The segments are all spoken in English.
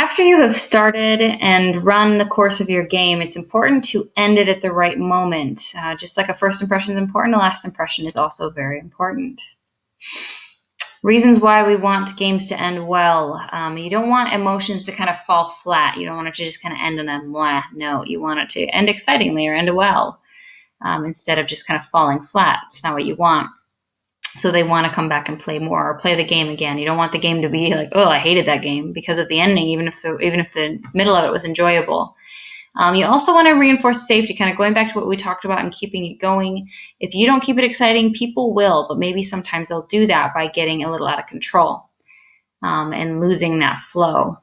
After you have started and run the course of your game, it's important to end it at the right moment. Just like a first impression is important, a last impression is also very important. Reasons why we want games to end well. You don't want emotions to kind of fall flat. You don't want it to just kind of end in a blah. No, you want it to end excitingly or end well instead of just kind of falling flat. It's not what you want. So they want to come back and play more or play the game again. You don't want the game to be like, oh, I hated that game because of the ending, even if the middle of it was enjoyable. You also want to reinforce safety, kind of going back to what we talked about and keeping it going. If you don't keep it exciting, people will, but maybe sometimes they'll do that by getting a little out of control and losing that flow.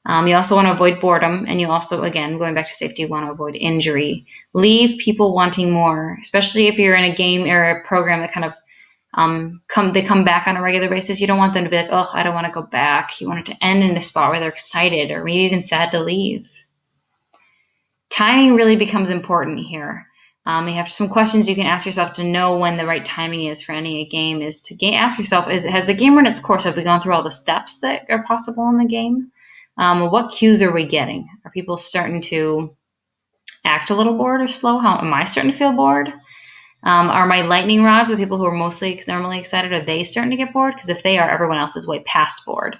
You also want to avoid boredom, and you also, again, going back to safety, want to avoid injury. Leave people wanting more, especially if you're in a game or a program that kind of they come back on a regular basis. You don't want them to be like, oh, I don't want to go back. You want it to end in a spot where they're excited or maybe even sad to leave. Timing really becomes important here. You have some questions you can ask yourself to know when the right timing is for ending a game is to ask yourself, has the game run its course? Have we gone through all the steps that are possible in the game? What cues are we getting? Are people starting to act a little bored or slow? How am I starting to feel bored? Are my lightning rods, the people who are mostly normally excited, are they starting to get bored? Because if they are, everyone else is way past bored.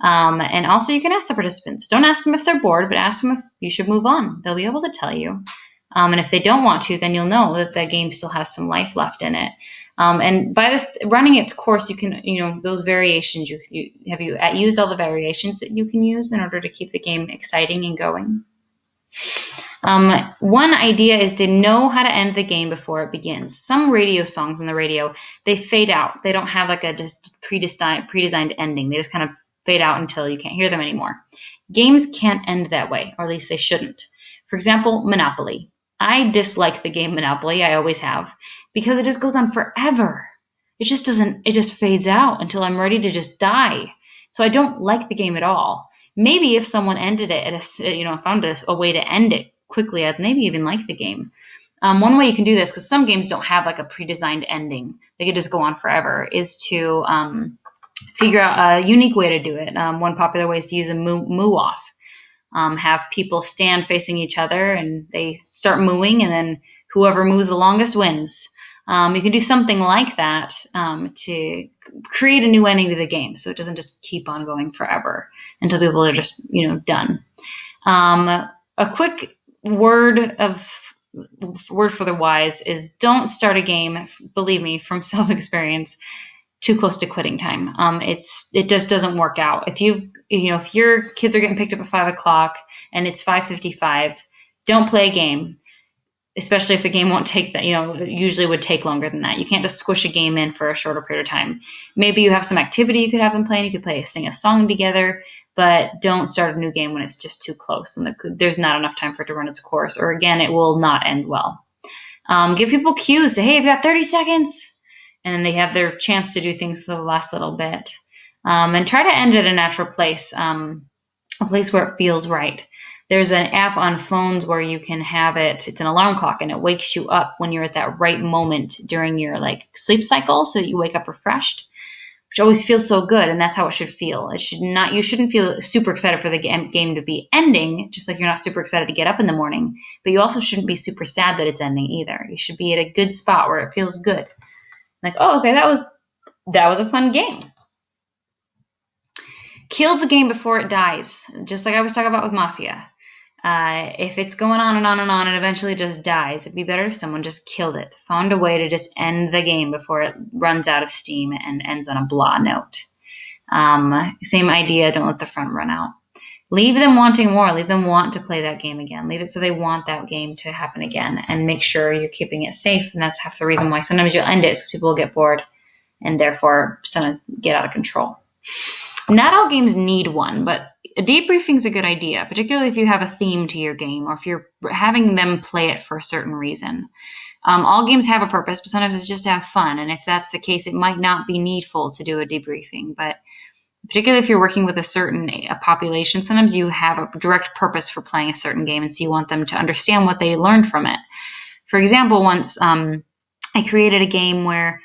And also you can ask the participants. Don't ask them if they're bored, but ask them if you should move on. They'll be able to tell you. And if they don't want to, then you'll know that the game still has some life left in it. And by this running its course, you can, those variations, have you used all the variations that you can use in order to keep the game exciting and going? One idea is to know how to end the game before it begins. Some radio songs on the radio, they fade out. They don't have like a just pre-designed ending. They just kind of fade out until you can't hear them anymore. Games can't end that way, or at least they shouldn't. For example, Monopoly. I dislike the game Monopoly. I always have, because it just goes on forever. It just fades out until I'm ready to just die. So I don't like the game at all. Maybe if someone ended it found a way to end it quickly, I'd maybe even like the game. One way you can do this, because some games don't have like a pre-designed ending, they could just go on forever, is to figure out a unique way to do it. One popular way is to use a moo-off. Have people stand facing each other and they start mooing, and then whoever moves the longest wins. You can do something like that to create a new ending to the game, so it doesn't just keep on going forever until people are just done. A quick word for the wise is don't start a game, believe me from self-experience, too close to quitting time. It just doesn't work out. If your kids are getting picked up at 5:00 and it's 5:55, don't play a game, especially if the game won't take that, it usually would take longer than that. You can't just squish a game in for a shorter period of time. Maybe you have some activity you could have them playing. You could sing a song together, but don't start a new game when it's just too close and there's not enough time for it to run its course, or again, it will not end well. Give people cues. Say, hey, you've got 30 seconds. And then they have their chance to do things for the last little bit. And try to end at a natural place, a place where it feels right. There's an app on phones where you can have it. It's an alarm clock, and it wakes you up when you're at that right moment during your sleep cycle, so that you wake up refreshed, which always feels so good. And that's how it should feel. You shouldn't feel super excited for the game to be ending, just like you're not super excited to get up in the morning. But you also shouldn't be super sad that it's ending either. You should be at a good spot where it feels good. Like, oh, okay, that was a fun game. Kill the game before it dies, just like I was talking about with Mafia. If it's going on and on and on and eventually just dies, it'd be better if someone just killed it, found a way to just end the game before it runs out of steam and ends on a blah note. Same idea, don't let the front run out. Leave them wanting more. Leave them want to play that game again. Leave it so they want that game to happen again, and make sure you're keeping it safe. And that's half the reason why sometimes you'll end it, is because people will get bored and therefore sometimes get out of control. Not all games need one, but a debriefing is a good idea, particularly if you have a theme to your game or if you're having them play it for a certain reason. All games have a purpose, but sometimes it's just to have fun. And if that's the case, it might not be needful to do a debriefing. But particularly if you're working with a population, sometimes you have a direct purpose for playing a certain game, and so you want them to understand what they learned from it. For example, once I created a game where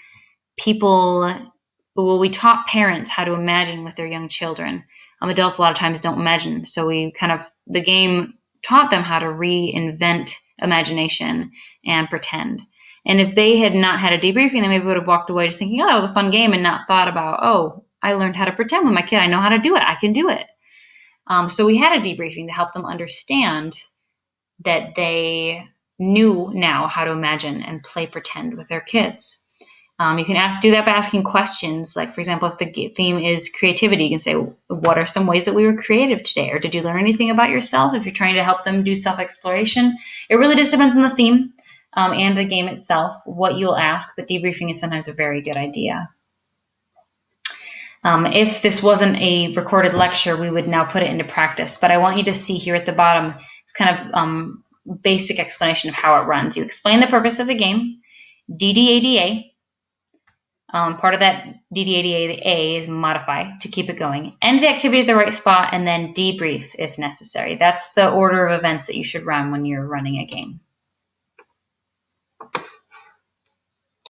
we taught parents how to imagine with their young children. Adults a lot of times don't imagine. So the game taught them how to reinvent imagination and pretend. And if they had not had a debriefing, they maybe would have walked away just thinking, oh, that was a fun game, and not thought about, oh, I learned how to pretend with my kid. I know how to do it. I can do it. So we had a debriefing to help them understand that they knew now how to imagine and play pretend with their kids. You can do that by asking questions. Like, for example, if the theme is creativity, you can say, what are some ways that we were creative today? Or did you learn anything about yourself? If you're trying to help them do self-exploration, it really just depends on the theme and the game itself, what you'll ask, but debriefing is sometimes a very good idea. If this wasn't a recorded lecture, we would now put it into practice. But I want you to see here at the bottom, it's kind of basic explanation of how it runs. You explain the purpose of the game, DDADA. Part of that DDADA, the A, is modify to keep it going. End the activity at the right spot, and then debrief if necessary. That's the order of events that you should run when you're running a game.